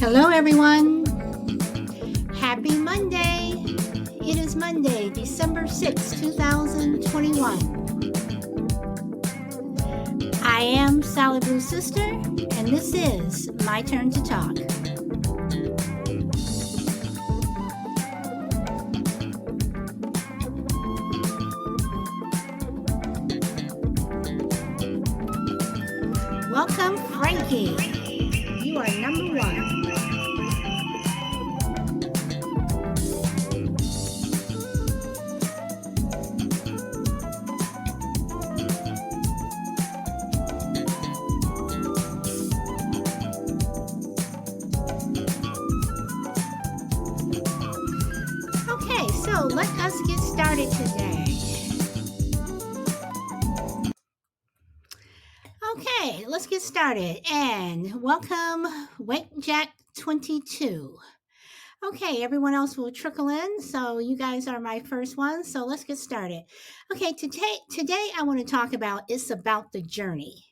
Hello, everyone. Happy Monday. It is Monday, December 6th, 2021. I am Sally Blue's sister, and this is My Turn to Talk. Welcome, Frankie. You are number one. Okay, so let us get started today. Okay, let's get started. And welcome, Wake Jack 22. Okay, everyone else will trickle in. So you guys are my first one. So let's get started. Okay, today I want to talk about it's about the journey.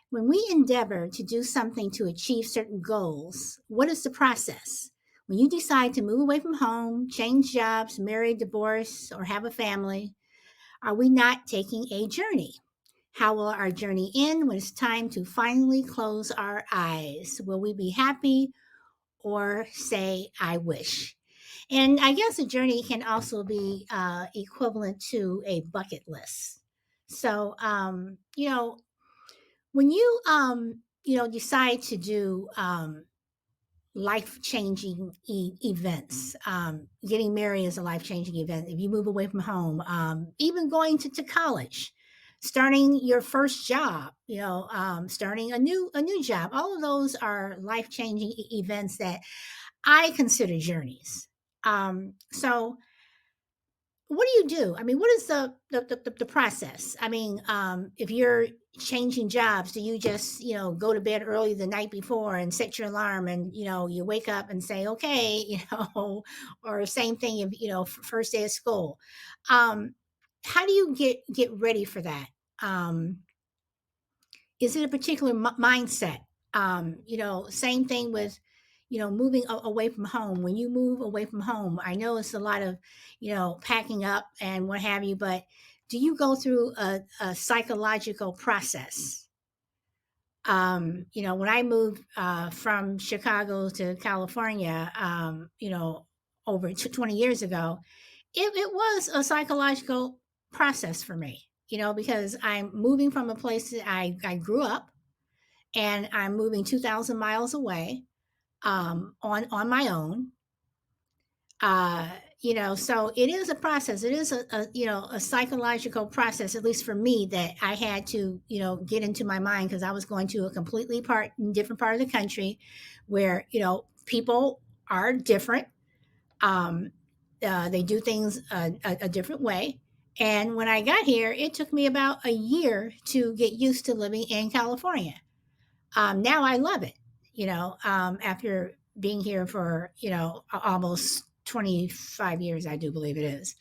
When we endeavor to do something to achieve certain goals, what is the process? When you decide to move away from home, change jobs, marry, divorce, or have a family, are we not taking a journey? How will our journey end when it's time to finally close our eyes? Will we be happy or say, I wish? And I guess a journey can also be equivalent to a bucket list. So, when you decide to do life changing events, getting married is a life changing event. If you move away from home, even going to college, starting your first job, starting a new job, all of those are life changing events that I consider journeys. So what do you do? I mean, what is the process? I mean, if you're changing jobs, do you just go to bed early the night before and set your alarm, and you wake up and say, okay, or same thing if first day of school. Um, how do you get ready for that? Um, is it a particular mindset? Same thing with, moving away from home. When you move away from home, I know it's a lot of, packing up and what have you, but do you go through a psychological process? When I moved from Chicago to California, over 20 years ago, it was a psychological process for me, because I'm moving from a place that I grew up, and I'm moving 2,000 miles away, on my own. Uh, so it is a process. It is a psychological process, at least for me, that I had to get into my mind, because I was going to a completely different part of the country, where people are different. Um, they do things a different way. And when I got here, it took me about a year to get used to living in California. Now I love it, after being here for, almost 25 years, I do believe it is.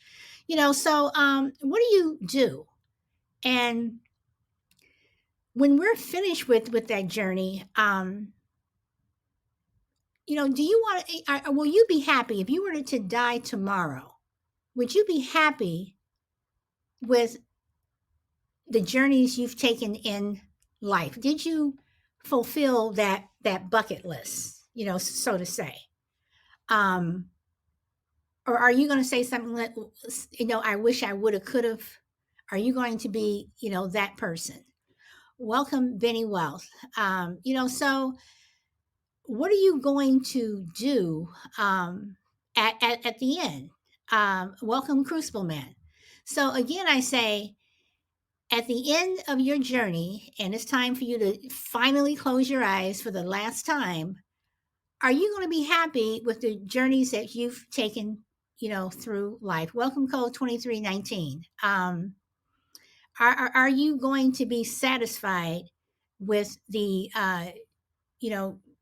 So what do you do? And when we're finished with that journey, do you want to, will you be happy if you were to die tomorrow? Would you be happy with the journeys you've taken in life? Did you fulfill that bucket list, so to say? Um, or are you going to say something that, I wish I would have, could have? Are you going to be, that person? Welcome, Benny Wealth. So what are you going to do at the end? Welcome, Crucible Man. So again, I say, at the end of your journey, and it's time for you to finally close your eyes for the last time, are you going to be happy with the journeys that you've taken, through life? Welcome, code 2319. Are you going to be satisfied with the,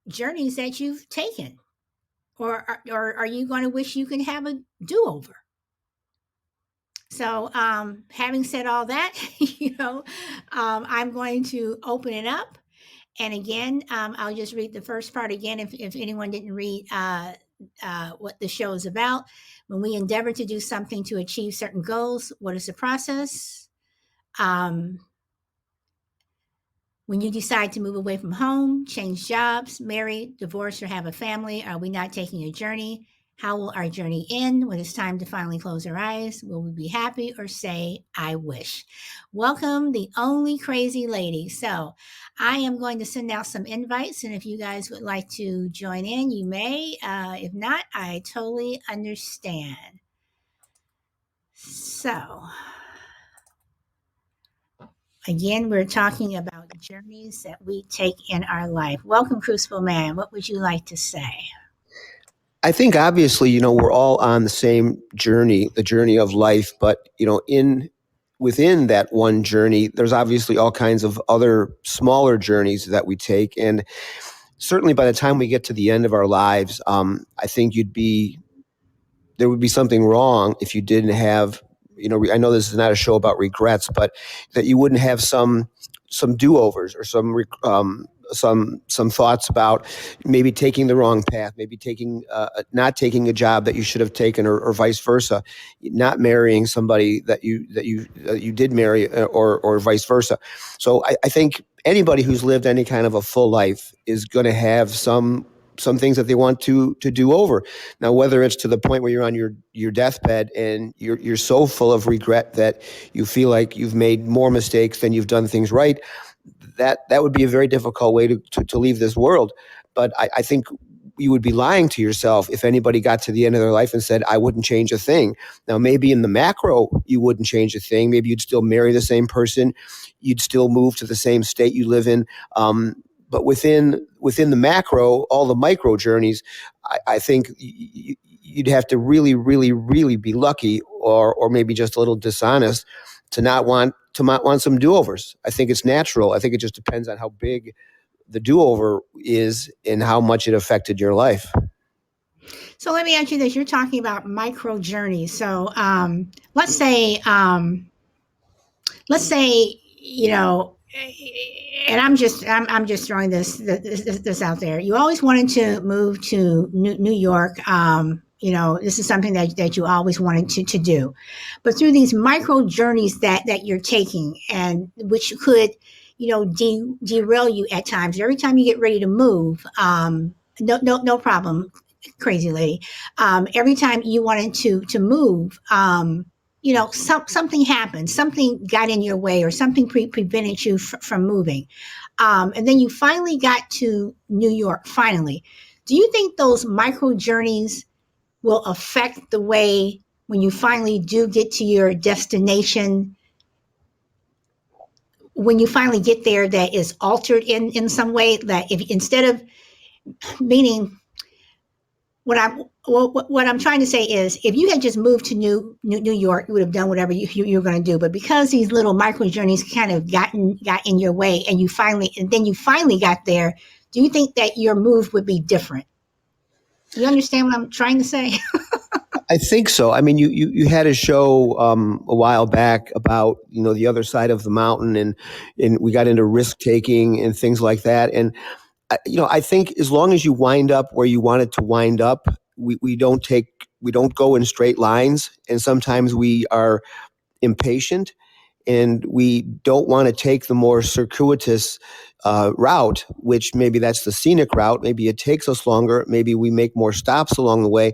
journeys that you've taken? Or are you going to wish you could have a do over? So, having said all that, I'm going to open it up. And again, I'll just read the first part again if anyone didn't read what the show is about. When we endeavor to do something to achieve certain goals, what is the process? Um, when you decide to move away from home, change jobs, marry, divorce, or have a family, are we not taking a journey? How will our journey end when it's time to finally close our eyes? Will we be happy or say, I wish? Welcome, the only crazy lady. So, I am going to send out some invites, and if you guys would like to join in, you may. If not, I totally understand. So, again, we're talking about journeys that we take in our life. Welcome, Crucible Man. What would you like to say? I think obviously, we're all on the same journey, the journey of life, but in within that one journey, there's obviously all kinds of other smaller journeys that we take, and certainly by the time we get to the end of our lives, I think there would be something wrong if you didn't have, I know this is not a show about regrets, but that you wouldn't have some do-overs or some thoughts about maybe taking the wrong path, maybe not taking a job that you should have taken, or vice versa, not marrying somebody that you did marry, or vice versa. So I think anybody who's lived any kind of a full life is going to have some things that they want to do over. Now, whether it's to the point where you're on your deathbed and you're so full of regret that you feel like you've made more mistakes than you've done things right, that would be a very difficult way to leave this world. But I think you would be lying to yourself if anybody got to the end of their life and said, I wouldn't change a thing. Now, maybe in the macro, you wouldn't change a thing. Maybe you'd still marry the same person. You'd still move to the same state you live in. But within the macro, all the micro journeys, I think you'd have to really, really, really be lucky, or maybe just a little dishonest, to not want some do-overs. I think it's natural. I think it just depends on how big the do-over is and how much it affected your life. So let me ask you this: you're talking about micro journeys. So let's say, and I'm just throwing this out there. You always wanted to move to New York. This is something that you always wanted to do, but through these micro journeys that you're taking, and which could, derail you at times. Every time you get ready to move, no problem, crazy lady. Every time you wanted to move, something happened, something got in your way, or something prevented you from moving. And then you finally got to New York, finally. Do you think those micro journeys will affect the way when you finally do get to your destination, when you finally get there, that is altered in some way? That if instead of, meaning, what I'm trying to say is, if you had just moved to New York, you would have done whatever you were going to do. But because these little micro journeys kind of got in your way, and you finally got there, do you think that your move would be different? Do you understand what I'm trying to say? I think so. I mean, you had a show a while back about the other side of the mountain, and we got into risk taking and things like that. And I think as long as you wind up where you wanted to wind up, we don't go in straight lines, and sometimes we are impatient, and we don't want to take the more circuitous route, which maybe that's the scenic route. Maybe it takes us longer. Maybe we make more stops along the way.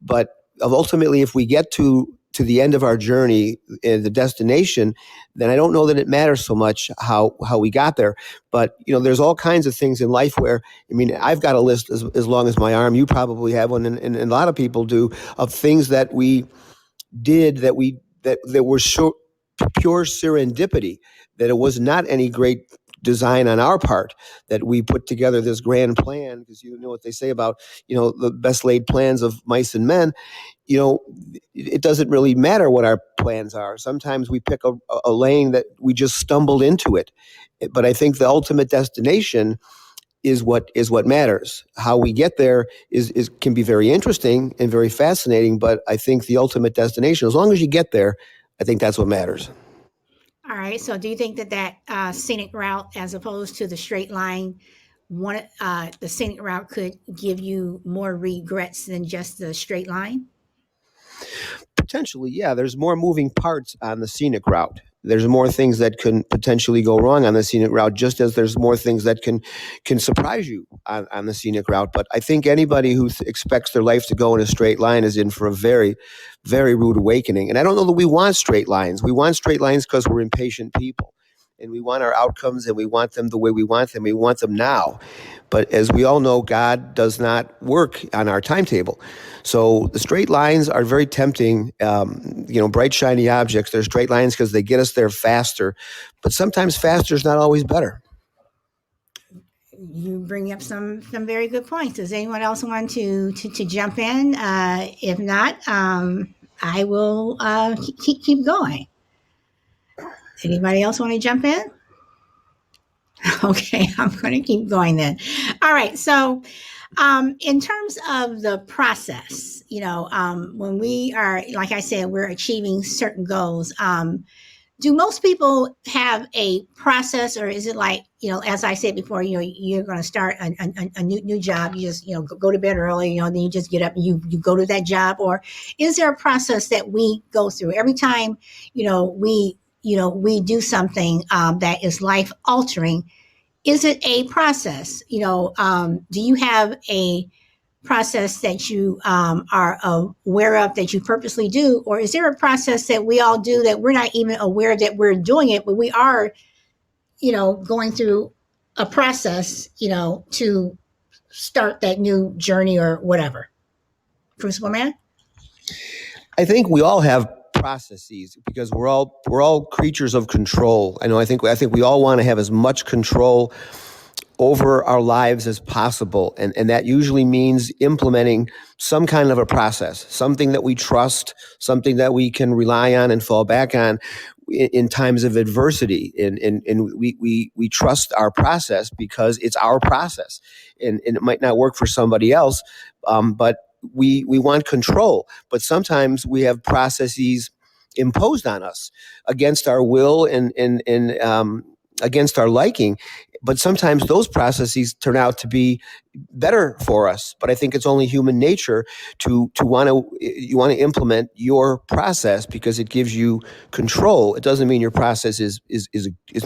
But ultimately, if we get to the end of our journey, the destination, then I don't know that it matters so much how we got there. But there's all kinds of things in life where, I've got a list as long as my arm. You probably have one, and a lot of people do, of things that we did that were so pure serendipity, that it was not any great design on our part, that we put together this grand plan, because you know what they say about the best laid plans of mice and men. It doesn't really matter what our plans are. Sometimes we pick a lane that we just stumbled into it. But I think the ultimate destination is what matters. How we get there can be very interesting and very fascinating, but I think the ultimate destination, as long as you get there, I think that's what matters. All right. So do you think that scenic route, as opposed to the straight line, the scenic route could give you more regrets than just the straight line? Potentially, yeah. There's more moving parts on the scenic route. There's more things that can potentially go wrong on the scenic route, just as there's more things that can surprise you on the scenic route. But I think anybody who expects their life to go in a straight line is in for a very, very rude awakening. And I don't know that we want straight lines. We want straight lines because we're impatient people, and we want our outcomes, and we want them the way we want them. We want them now. But as we all know, God does not work on our timetable. So the straight lines are very tempting. Bright, shiny objects. They're straight lines because they get us there faster. But sometimes faster is not always better. You bring up some very good points. Does anyone else want to jump in? If not, I will keep going. Anybody else want to jump in? Okay, I'm going to keep going then. All right. So, in terms of the process, when we are, like I said, we're achieving certain goals. Do most people have a process, or is it like, as I said before, you're going to start a new job, you just, go to bed early, then you just get up and you go to that job? Or is there a process that we go through every time, we do something that is life altering? Is it a process? Do you have a process that you are aware of that you purposely do? Or is there a process that we all do that we're not even aware that we're doing it, but we are, going through a process, to start that new journey or whatever? Crucible Man? I think we all have processes because we're all creatures of control. I think we all want to have as much control over our lives as possible, and that usually means implementing some kind of a process, something that we trust, something that we can rely on and fall back on in times of adversity. And we trust our process because it's our process, and it might not work for somebody else, but we want control. But sometimes we have processes imposed on us against our will and against our liking. But sometimes those processes turn out to be better for us. But I think it's only human nature to want to implement your process because it gives you control. It doesn't mean your process is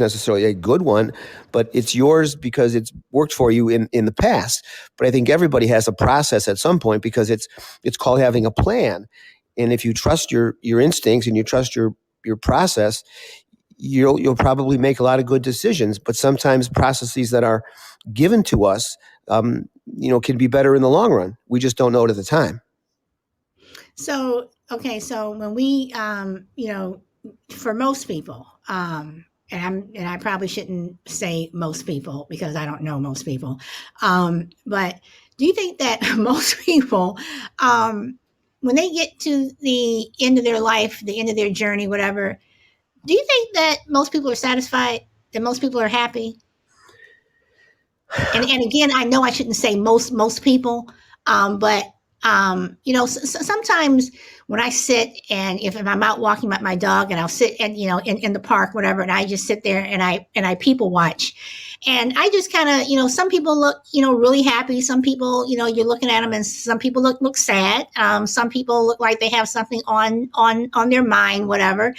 necessarily a good one, but it's yours because it's worked for you in the past. But I think everybody has a process at some point because it's called having a plan. And if you trust your instincts and you trust your process, you'll probably make a lot of good decisions. But sometimes processes that are given to us, can be better in the long run. We just don't know it at the time. So, okay. So when we, for most people, and I probably shouldn't say most people because I don't know most people. But do you think that most people, when they get to the end of their life, the end of their journey, whatever, do you think that most people are satisfied, that most people are happy? And again, I know I shouldn't say most people, but sometimes when I sit and if I'm out walking my dog and I'll sit and in the park, whatever, and I just sit there and I people watch, and I just kind of some people look really happy, some people you're looking at them, and some people look sad, some people look like they have something on their mind, whatever,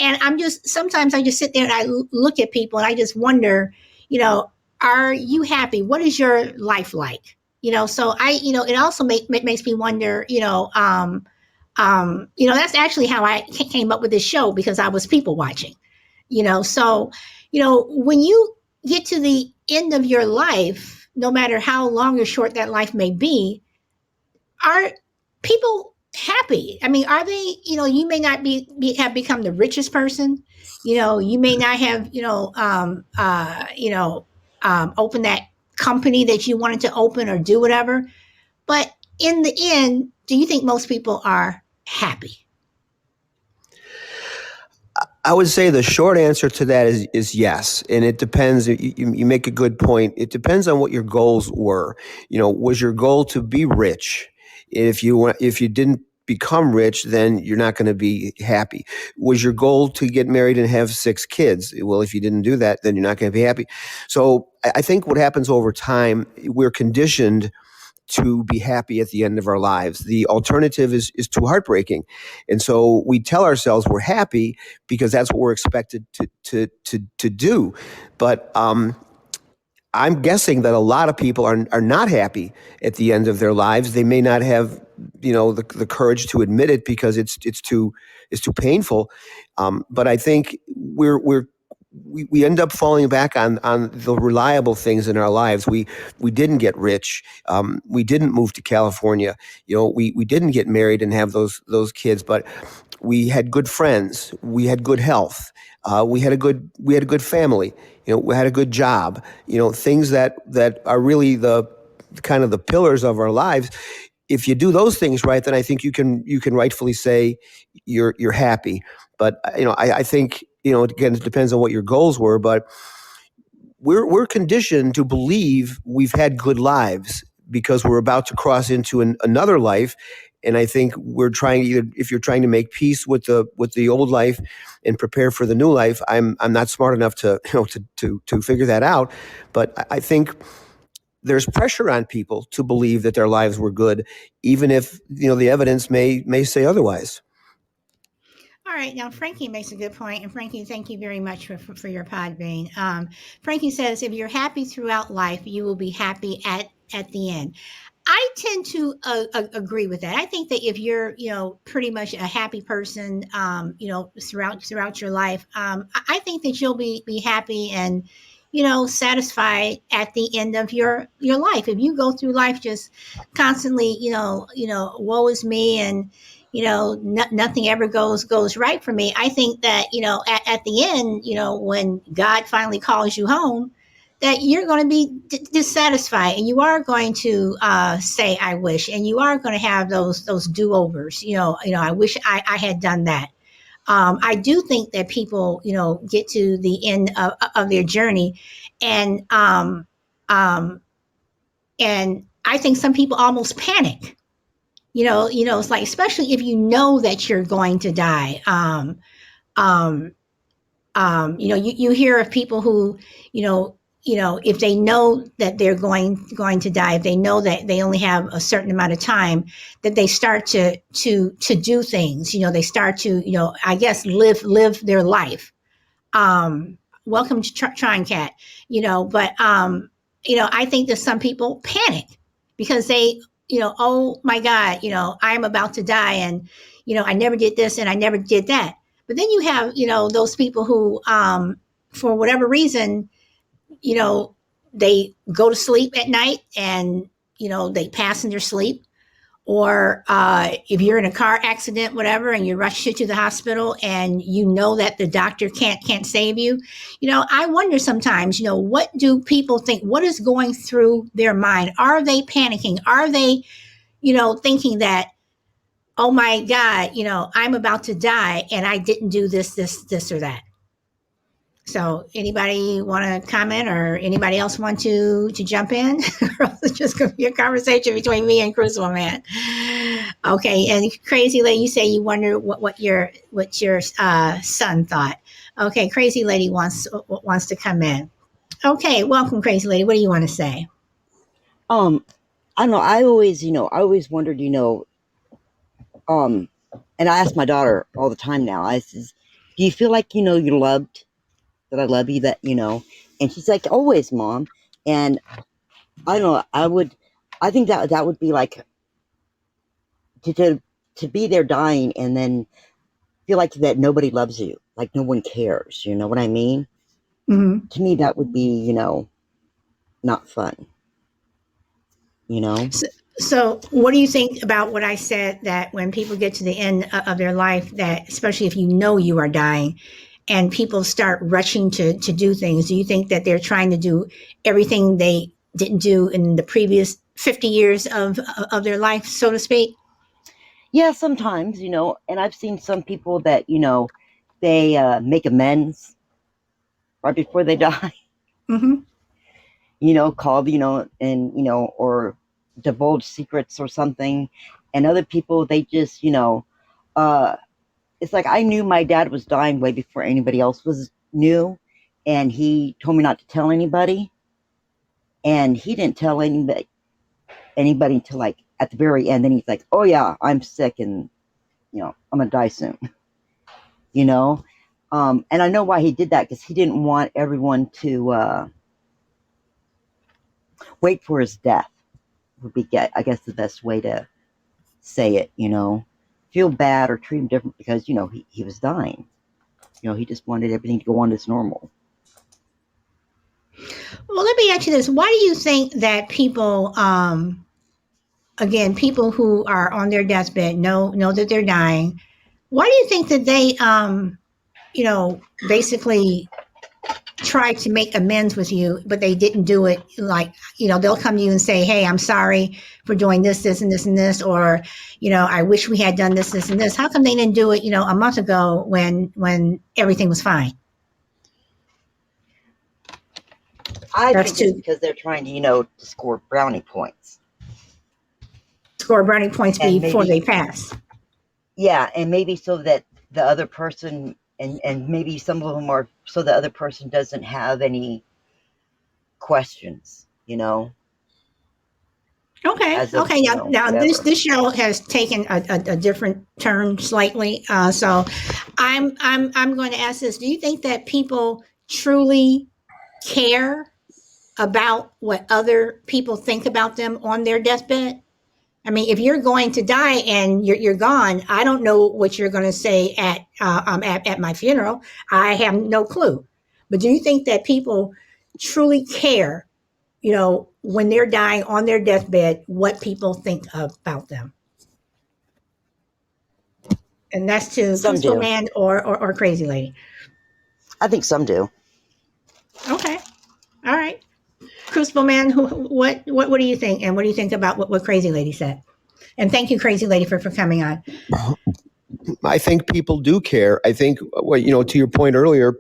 and sometimes I just sit there and I look at people and I just wonder, are you happy? What is your life like? So it also makes me wonder, that's actually how I came up with this show, because I was people watching, so, when you get to the end of your life, no matter how long or short that life may be, are people happy? I mean, are they, you may not have become the richest person, you may not have, open that company that you wanted to open or do whatever. But in the end, do you think most people are happy? I would say the short answer to that is yes. And it depends. You make a good point. It depends on what your goals were. Was your goal to be rich? If you didn't become rich, then you're not going to be happy. Was your goal to get married and have 6 kids? Well, if you didn't do that, then you're not going to be happy. So I think what happens over time, we're conditioned to be happy at the end of our lives. The alternative is too heartbreaking. And so we tell ourselves we're happy because that's what we're expected to do. But I'm guessing that a lot of people are not happy at the end of their lives. They may not have, the courage to admit it because it's too painful. But I think we end up falling back on the reliable things in our lives. We didn't get rich. We didn't move to California. We didn't get married and have those kids, but we had good friends. We had good health. We had a good family. We had a good job. Things that are really the kind of the pillars of our lives. If you do those things right, then I think you can rightfully say you're happy. But I think again, it depends on what your goals were. But we're conditioned to believe we've had good lives because we're about to cross into another life. And I think we're trying if you're trying to make peace with the old life and prepare for the new life. I'm not smart enough to figure that out, but I think there's pressure on people to believe that their lives were good, even if the evidence may say otherwise. All right, now Frankie makes a good point, and Frankie, thank you very much for your pod being. Frankie says, if you're happy throughout life, you will be happy at the end. I tend to agree with that. I think that if you're, pretty much a happy person, throughout your life, I think that you'll be happy and, satisfied at the end of your life. If you go through life just constantly, woe is me, and nothing ever goes right for me. I think that at the end, when God finally calls you home, that you're going to be dissatisfied, and you are going to say I wish, and you are going to have those do-overs. I wish I had done that. I do think that people get to the end of their journey, and and I think some people almost panic. It's like, especially if you know that you're going to die. Um, you hear of people who, if they know that they're going to die, if they know that they only have a certain amount of time, that they start to do things. They start to, I guess, live their life. Welcome to Trying Cat. But I think that some people panic because they, oh my God, I'm about to die, and I never did this and I never did that. But then you have, those people who, for whatever reason, they go to sleep at night, and they pass in their sleep. Or if you're in a car accident, whatever, and you're rushed to the hospital, and that the doctor can't save you. I wonder sometimes, what do people think? What is going through their mind? Are they panicking? Are they, thinking that, oh my God, I'm about to die and I didn't do this, or that? So anybody want to comment, or anybody else want to jump in? Or else it's just going to be a conversation between me and Crucible Man. Okay, and Crazy Lady, you say you wonder what your son thought. Okay, Crazy Lady wants to come in. Okay, welcome, Crazy Lady. What do you want to say? I don't know. I always wondered, and I ask my daughter all the time now. I says, "Do you feel like you're loved? That I love you? And she's like, "Always, Mom." And I don't know. I think that would be like to be there dying and then feel like that nobody loves you, like no one cares. You know what I mean? Mm-hmm. To me, that would be not fun. So what do you think about what I said, that when people get to the end of their life, that especially if you are dying, and people start rushing to do things, do you think that they're trying to do everything they didn't do in the previous 50 years of their life, so to speak? Yeah, sometimes, and I've seen some people that, they make amends right before they die. Mm-hmm. Called, and, or divulge secrets or something. And other people, they just, uh, it's like I knew my dad was dying way before anybody else was knew, and he told me not to tell anybody, and he didn't tell anybody until like at the very end. Then he's like, "Oh yeah, I'm sick, and I'm gonna die soon." you know, and I know why he did that, because he didn't want everyone to wait for his death. Would be, I guess, the best way to say it. Feel bad or treat him different because he was dying. He just wanted everything to go on as normal. Well, let me ask you this: why do you think that people, again, people who are on their deathbed know that they're dying? Why do you think that they, basically try to make amends with you, but they didn't do it? Like, they'll come to you and say, "Hey, I'm sorry for doing this, this, and this, and this," or, "I wish we had done this, this, and this." How come they didn't do it, a month ago when everything was fine? I That's think it's to because they're trying to score brownie points. score brownie points And before they maybe, pass. yeah, and maybe so that the other person, and maybe some of them are so the other person doesn't have any questions. Okay. As of, Okay. Now this whatever. this show has taken a different turn slightly. So I'm going to ask this: do you think that people truly care about what other people think about them on their deathbed? I mean, if you're going to die and you're gone, I don't know what you're going to say at my funeral. I have no clue. But do you think that people truly care, when they're dying on their deathbed, what people think about them? And that's to Some Crucible do. Man or Crazy Lady. I think some do. Okay. All right. Crucible Man, what do you think? And what do you think about what Crazy Lady said? And thank you, Crazy Lady, for coming on. I think people do care. I think, to your point earlier,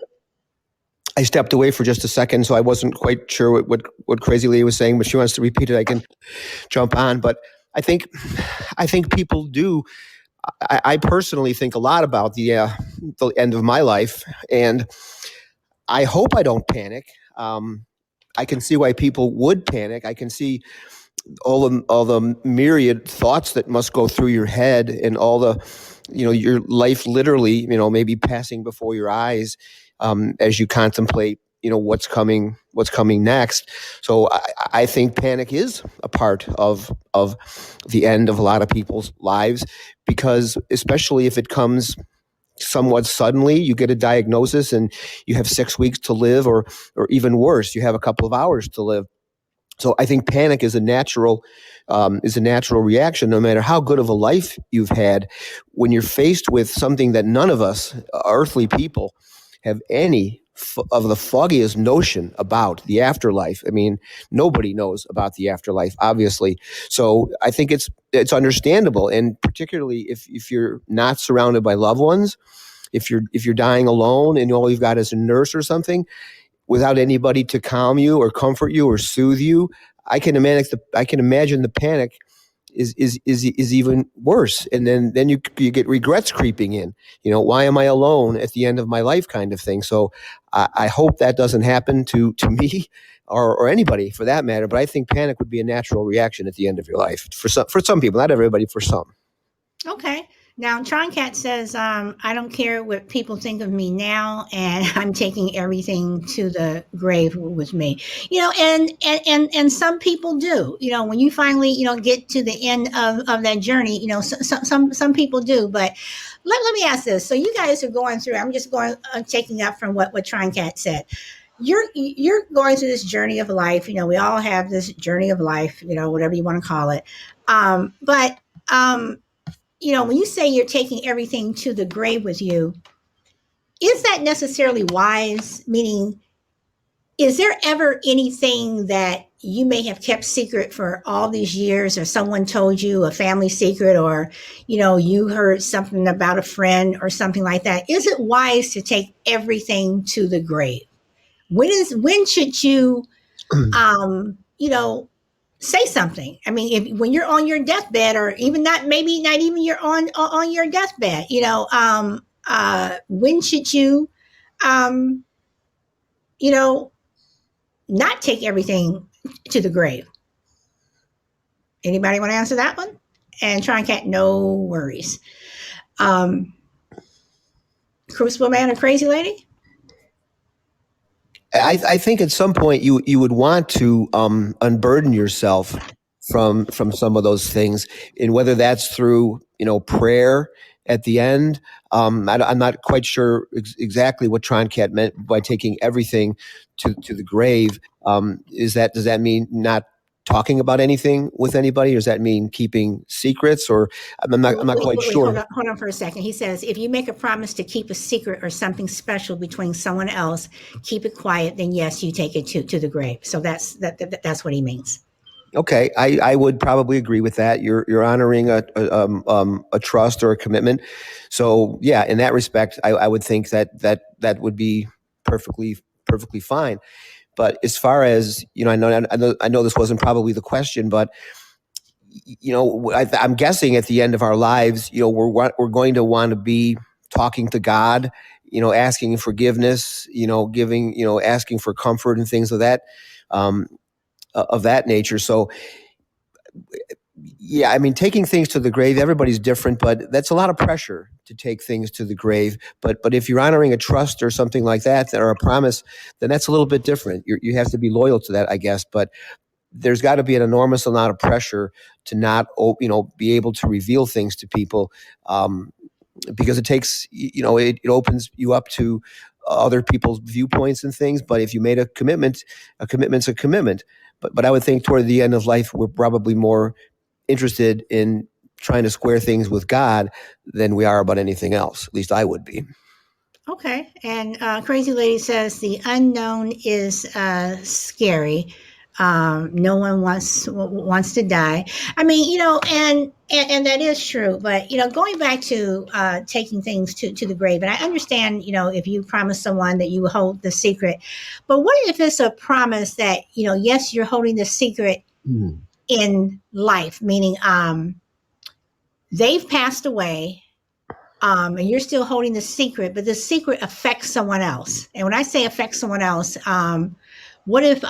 I stepped away for just a second, so I wasn't quite sure what Crazy Lady was saying, but she wants to repeat it. I can jump on. But I think people do. I personally think a lot about the end of my life, and I hope I don't panic. I can see why people would panic. I can see all the myriad thoughts that must go through your head, and all the your life literally maybe passing before your eyes as you contemplate what's coming next. So I think panic is a part of the end of a lot of people's lives, because especially if it comes somewhat suddenly, you get a diagnosis and you have 6 weeks to live, or even worse, you have a couple of hours to live. So I think panic is a natural reaction, no matter how good of a life you've had. When you're faced with something that none of us earthly people have any of the foggiest notion about, the afterlife. I mean, nobody knows about the afterlife, obviously. So I think it's understandable, and particularly if you're not surrounded by loved ones, if you're dying alone and all you've got is a nurse or something, without anybody to calm you or comfort you or soothe you, I can imagine the panic is even worse. And then you get regrets creeping in. Why am I alone at the end of my life, kind of thing. So I hope that doesn't happen to me or anybody for that matter. But I think panic would be a natural reaction at the end of your life for some people, not everybody, for some. Okay. Now, Troncat says, I don't care what people think of me now, and I'm taking everything to the grave with me. And some people do. When you finally, get to the end of that journey, some people do. But let me ask this: so you guys are going through. I'm just taking up from what Troncat said. You're going through this journey of life. We all have this journey of life. Whatever you want to call it. But when you say you're taking everything to the grave with you, is that necessarily wise? Meaning, is there ever anything that you may have kept secret for all these years, or someone told you a family secret, or, you heard something about a friend or something like that? Is it wise to take everything to the grave? When should you, you know, say something. I mean, if when you're on your deathbed, or even not, maybe not even you're on your deathbed, when should you, um, you know, not take everything to the grave? Anybody want to answer that one? And try and cat, no worries. Crucible man or crazy lady? I think at some point you would want to unburden yourself from some of those things, and whether that's through prayer at the end. I'm not quite sure exactly what Troncat meant by taking everything to the grave. Does that mean not talking about anything with anybody, or does that mean keeping secrets? Or I'm not quite Wait, sure. hold on for a second. He says, if you make a promise to keep a secret or something special between someone else, keep it quiet, then yes, you take it to the grave. So that's what he means. Okay, I would probably agree with that. You're honoring a trust or a commitment. So yeah, in that respect, I would think that would be perfectly fine. But as far as I know this wasn't probably the question, but I'm guessing at the end of our lives, we're going to want to be talking to God, asking forgiveness, giving, asking for comfort and things um, of that nature. So yeah, I mean, taking things to the grave, everybody's different, but that's a lot of pressure to take things to the grave. But if you're honoring a trust or something like that, or a promise, then that's a little bit different. You have to be loyal to that, I guess. But there's got to be an enormous amount of pressure to not, be able to reveal things to people, because it takes, it opens you up to other people's viewpoints and things. But if you made a commitment's a commitment. But I would think toward the end of life, we're probably more interested in trying to square things with God than we are about anything else. At least I would be. Okay. And Crazy Lady says the unknown is scary. No one wants to die. I mean, and that is true. But going back to taking things to the grave, and I understand, if you promise someone that you hold the secret, but what if it's a promise that yes, you're holding the secret in life, meaning they've passed away, and you're still holding the secret, but the secret affects someone else. And when I say affects someone else, what if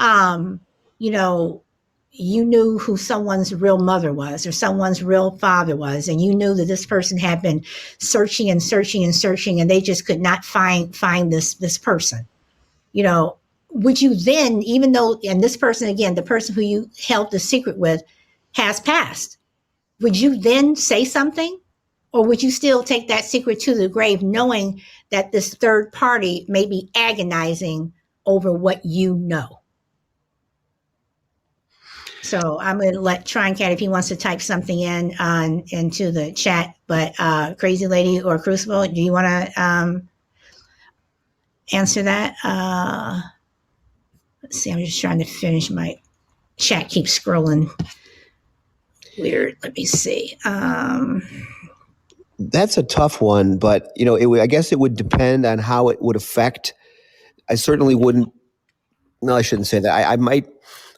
you know you knew who someone's real mother was or someone's real father was, and you knew that this person had been searching and searching and searching, and they just could not find this person. You know, would you then, even though, and this person again, the person who you held the secret with, has passed, would you then say something? Or would you still take that secret to the grave, knowing that this third party may be agonizing over what you know? So I'm going to let Trying Cat, if he wants to type something into the chat. But Crazy Lady or Crucible, do you want to answer that? Let's see. I'm just trying to finish my chat. Keeps scrolling. Weird. Let me see. That's a tough one, but I guess it would depend on how it would affect. I certainly wouldn't. No, I shouldn't say that.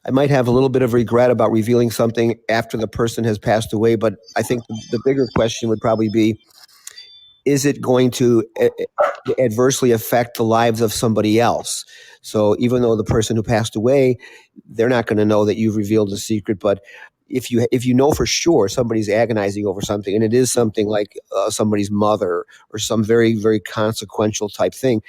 I might have a little bit of regret about revealing something after the person has passed away, but I think the bigger question would probably be: is it going to adversely affect the lives of somebody else? So even though the person who passed away, they're not going to know that you've revealed the secret, but if you know for sure somebody's agonizing over something, and it is something like somebody's mother or some very, very consequential type thing,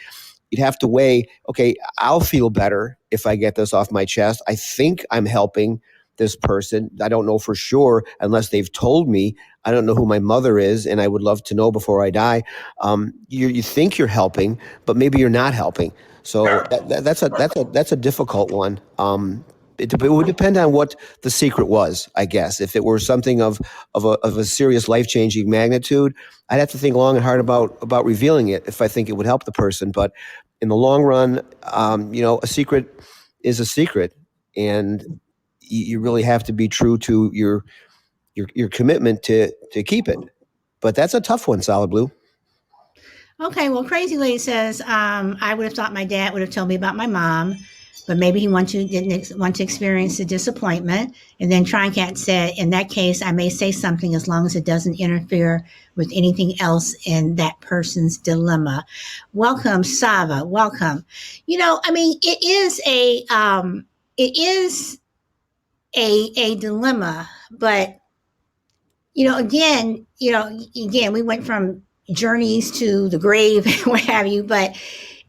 you'd have to weigh, okay, I'll feel better if I get this off my chest. I think I'm helping this person. I don't know for sure unless they've told me. I don't know who my mother is, and I would love to know before I die. You think you're helping, but maybe you're not helping. So that's a difficult one. It would depend on what the secret was, I guess. If it were something of a serious life-changing magnitude, I'd have to think long and hard about revealing it if I think it would help the person. But in the long run, a secret is a secret, and you really have to be true to your commitment to keep it. But that's a tough one, Solid Blue. Okay, well, Crazy Lady says, I would have thought my dad would have told me about my mom. but maybe he didn't want to experience the disappointment. And then Trying Cat said, in that case, I may say something as long as it doesn't interfere with anything else in that person's dilemma. Welcome, Sava. Welcome. I mean, it is a dilemma, but again, we went from journeys to the grave and what have you. But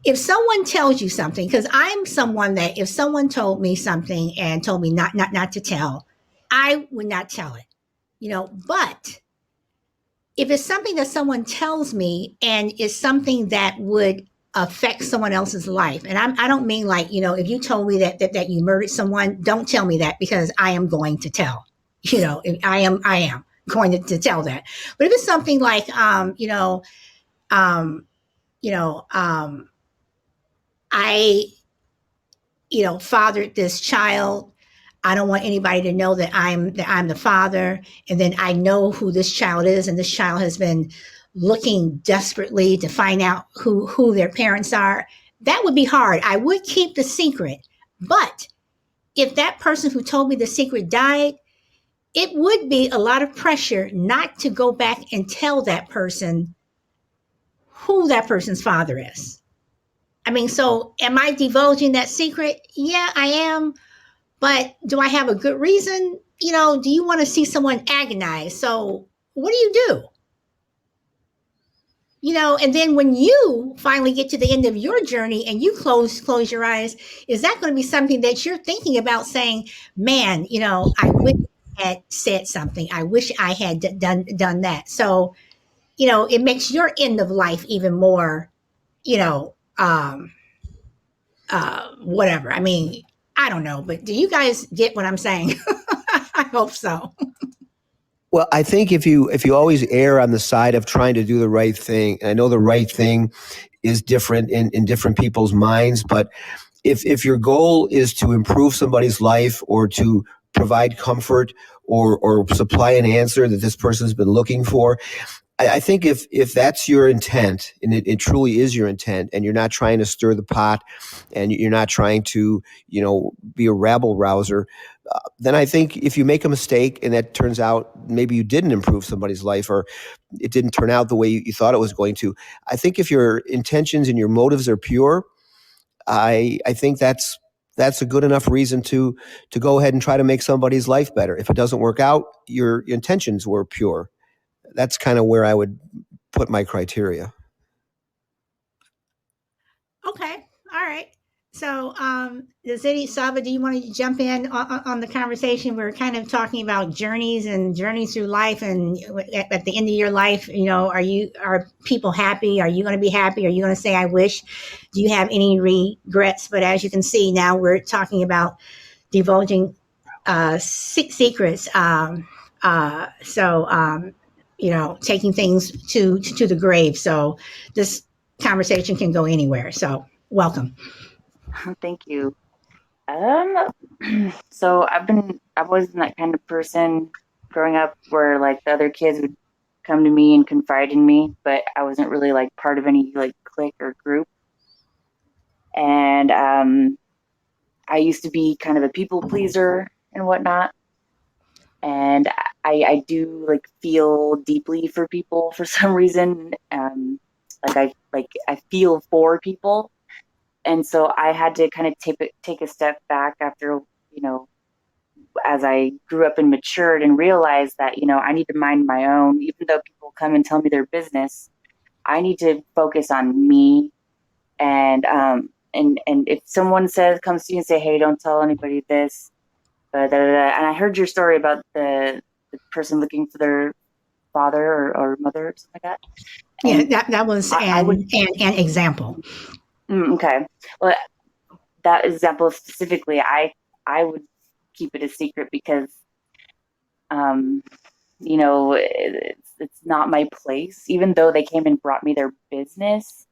if someone tells you something, because I'm someone that if someone told me something and told me not to tell, I would not tell it. But if it's something that someone tells me and it's something that would affect someone else's life, and I don't mean like, if you told me that you murdered someone, don't tell me that, because I am going to tell. I am going to tell that. But if it's something like, I, fathered this child. I don't want anybody to know that I'm the father. And then I know who this child is, and this child has been looking desperately to find out who their parents are. That would be hard. I would keep the secret. But if that person who told me the secret died, it would be a lot of pressure not to go back and tell that person who that person's father is. I mean, so am I divulging that secret? Yeah, I am. But do I have a good reason? Do you want to see someone agonize? So what do you do? And then when you finally get to the end of your journey and you close your eyes, is that going to be something that you're thinking about, saying, man, I wish I had said something. I wish I had done that. So, it makes your end of life even more, whatever. I mean, I don't know, but do you guys get what I'm saying? I hope so. Well, I think if you always err on the side of trying to do the right thing, and I know the right thing is different in different people's minds, but if your goal is to improve somebody's life or to provide comfort or supply an answer that this person's been looking for, I think if that's your intent, and it truly is your intent, and you're not trying to stir the pot, and you're not trying to, be a rabble rouser, then I think if you make a mistake and that turns out maybe you didn't improve somebody's life, or it didn't turn out the way you thought it was going to, I think if your intentions and your motives are pure, I think that's a good enough reason to go ahead and try to make somebody's life better. If it doesn't work out, your intentions were pure. That's kind of where I would put my criteria. Okay. All right. So, Saba, do you want to jump in on the conversation? We're kind of talking about journeys through life, and at the end of your life, are people happy? Are you going to be happy? Are you going to say, I wish? Do you have any regrets? But as you can see, now we're talking about divulging secrets. Taking things to the grave. So this conversation can go anywhere. So welcome. Thank you. Um, so I've always been that kind of person growing up where like the other kids would come to me and confide in me, but I wasn't really like part of any like clique or group. And I used to be kind of a people pleaser and whatnot. And I do like feel deeply for people for some reason. I feel for people. And so I had to kind of take a step back after, as I grew up and matured and realized that, I need to mind my own, even though people come and tell me their business, I need to focus on me. And if someone comes to you and say, hey, don't tell anybody this, and I heard your story about the person looking for their father or mother or something like that. And yeah, that was an example. Okay. Well, that example specifically, I would keep it a secret because, it's not my place, even though they came and brought me their business,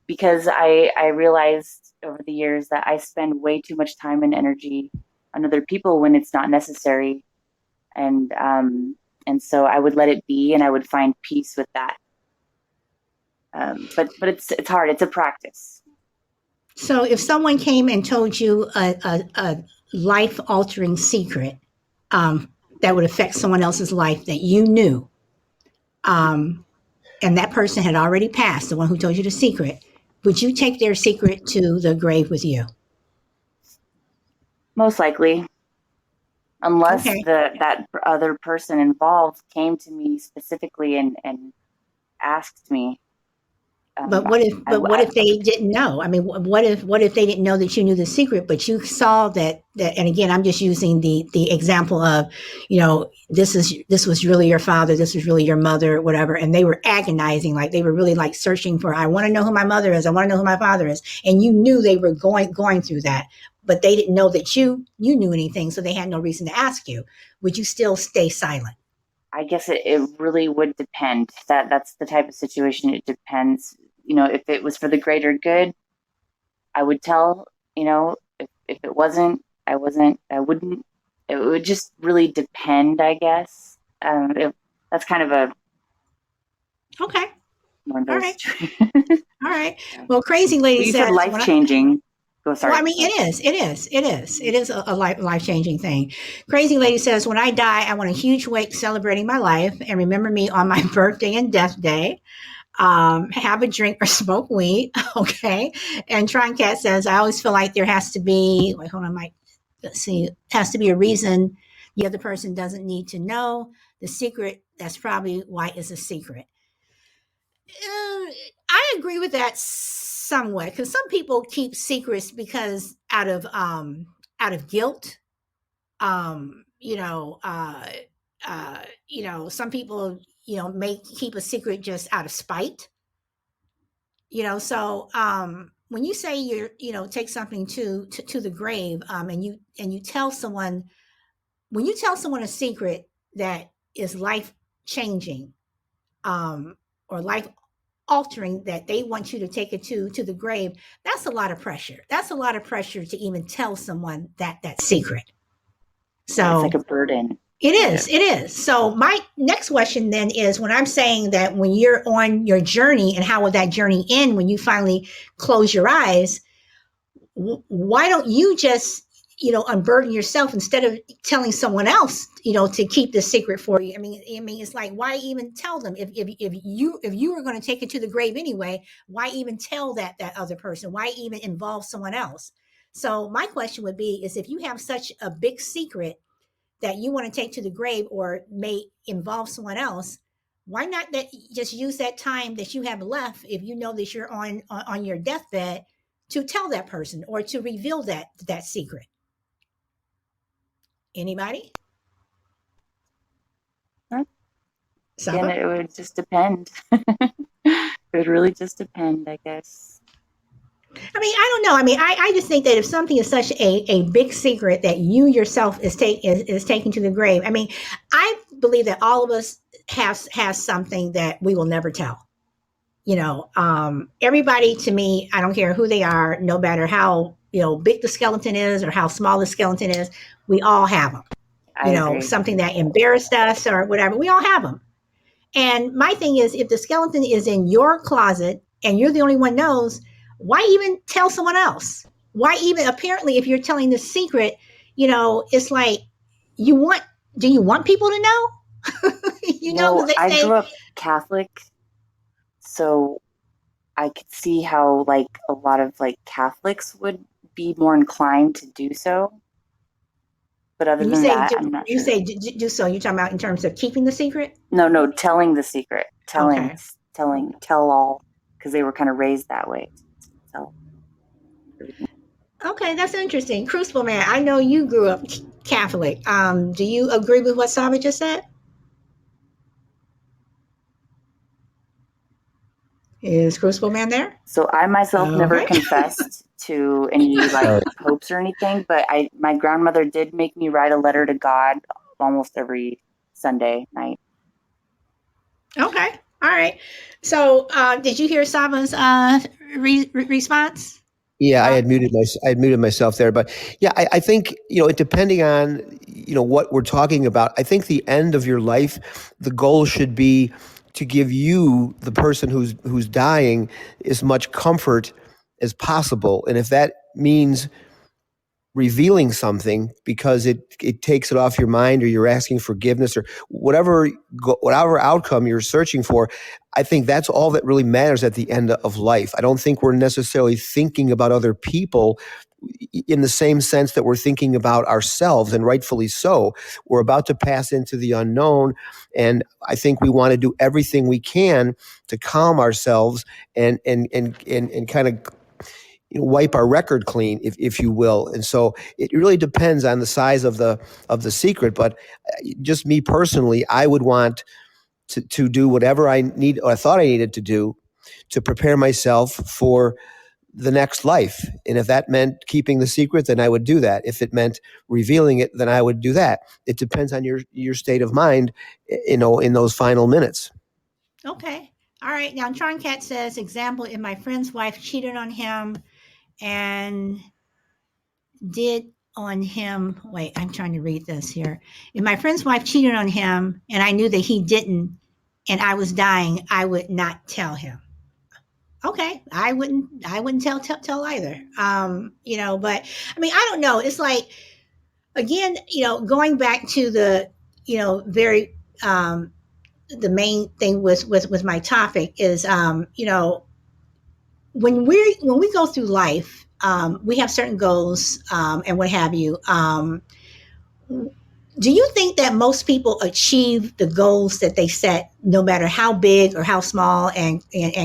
because I realized over the years that I spend way too much time and energy on other people when it's not necessary. And so I would let it be, and I would find peace with that. But it's hard. It's a practice. So if someone came and told you a life altering secret that would affect someone else's life that you knew, and that person had already passed, the one who told you the secret, would you take their secret to the grave with you? Most likely, unless Okay. that other person involved came to me specifically and asked me. But what if they didn't know? I mean, what if they didn't know that you knew the secret, but you saw that, and again, I'm just using the example of, this was really your father, this was really your mother, whatever, and they were agonizing, like they were really like searching for, I want to know who my mother is, I want to know who my father is, and you knew they were going through that, but they didn't know that you knew anything, so they had no reason to ask you. Would you still stay silent? I guess it really would depend. That's the type of situation. It depends. If it was for the greater good, I would tell. If it wasn't, I wouldn't. It would just really depend, I guess. That's kind of a Okay. one of All those. right. All right. Well, Crazy Lady You says, said life changing. Go, sorry. well, I mean, it is a life changing thing. Crazy Lady says, when I die, I want a huge wake celebrating my life and remember me on my birthday and death day. Have a drink or smoke weed. Okay. And Tron Cat says, I always feel like there has to be, wait, hold on, Mike. Let's see, has to be a reason the other person doesn't need to know the secret. That's probably why it's a secret. I agree with that somewhat because some people keep secrets because out of guilt. Some people may keep a secret just out of spite. So when you say take something to the grave, and you tell someone, when you tell someone a secret that is life changing, or life altering, that they want you to take it to the grave, that's a lot of pressure. That's a lot of pressure to even tell someone that secret. So it's like a burden. It is. So my next question then is, when I'm saying that when you're on your journey, and how will that journey end when you finally close your eyes, why don't you just unburden yourself instead of telling someone else to keep the secret for you? I mean it's like, why even tell them if you were going to take it to the grave anyway? Why even tell that other person? Why even involve someone else? So my question would be, is if you have such a big secret that you want to take to the grave, or may involve someone else, why not just use that time that you have left, if you know that you're on your deathbed, to tell that person or to reveal that secret? Anybody? Again, it would just depend. It would really just depend, I guess. I mean, I don't know. I mean, I just think that if something is such a big secret that you yourself is taken to the grave, I mean, I believe that all of us has something that we will never tell. Everybody, to me, I don't care who they are, no matter how big the skeleton is or how small the skeleton is, we all have them. I agree. Something that embarrassed us or whatever, we all have them. And my thing is, if the skeleton is in your closet and you're the only one knows, why even tell someone else? Why even, apparently, if you're telling the secret, it's like, do you want people to know? I grew up Catholic, so I could see how like a lot of like Catholics would be more inclined to do so. But other than that, I'm not sure. You say do so. You're talking about in terms of keeping the secret? No, telling the secret, tell all, because they were kind of raised that way. So. Okay, that's interesting. Crucible Man, I know you grew up Catholic. Do you agree with what Saba just said? Is Crucible Man there? So I myself never confessed to any like popes or anything, but my grandmother did make me write a letter to God almost every Sunday night. Okay, all right. So did you hear Saba's response? Yeah, I had muted myself there, but yeah, I think depending on what we're talking about, I think the end of your life, the goal should be to give you, the person who's dying, as much comfort as possible. And if that means revealing something because it takes it off your mind, or you're asking forgiveness, or whatever outcome you're searching for, I think that's all that really matters at the end of life. I don't think we're necessarily thinking about other people in the same sense that we're thinking about ourselves, and rightfully so. We're about to pass into the unknown, and I think we want to do everything we can to calm ourselves and kind of wipe our record clean, if you will. And so it really depends on the size of the secret. But just me personally, I would want to do whatever I need, or I thought I needed to do, to prepare myself for the next life. And if that meant keeping the secret, then I would do that. If it meant revealing it, then I would do that. It depends on your state of mind, in those final minutes. Okay. All right. Now, Tron Cat says, example, if my friend's wife cheated on him and did on him. Wait, I'm trying to read this here. If my friend's wife cheated on him and I knew that he didn't, and I was dying, I would not tell him. Okay, I wouldn't tell either. But I mean, I don't know. It's like, again, going back to the, very the main thing with my topic is, when we go through life, we have certain goals, and what have you. Do you think that most people achieve the goals that they set, no matter how big or how small? And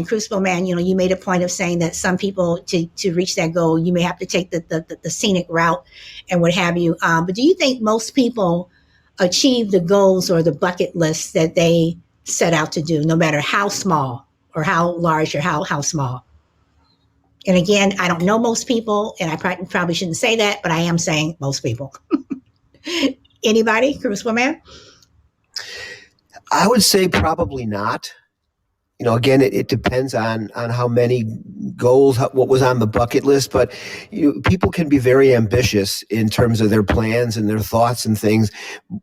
Crucible Man, you made a point of saying that some people, to reach that goal, you may have to take the scenic route and what have you. But do you think most people achieve the goals or the bucket lists that they set out to do, no matter how small or how large or how small? And again, I don't know most people, and I probably shouldn't say that, but I am saying most people. Anybody, Crucible Man? I would say probably not. Again, it depends on how many goals, what was on the bucket list. But people can be very ambitious in terms of their plans and their thoughts and things.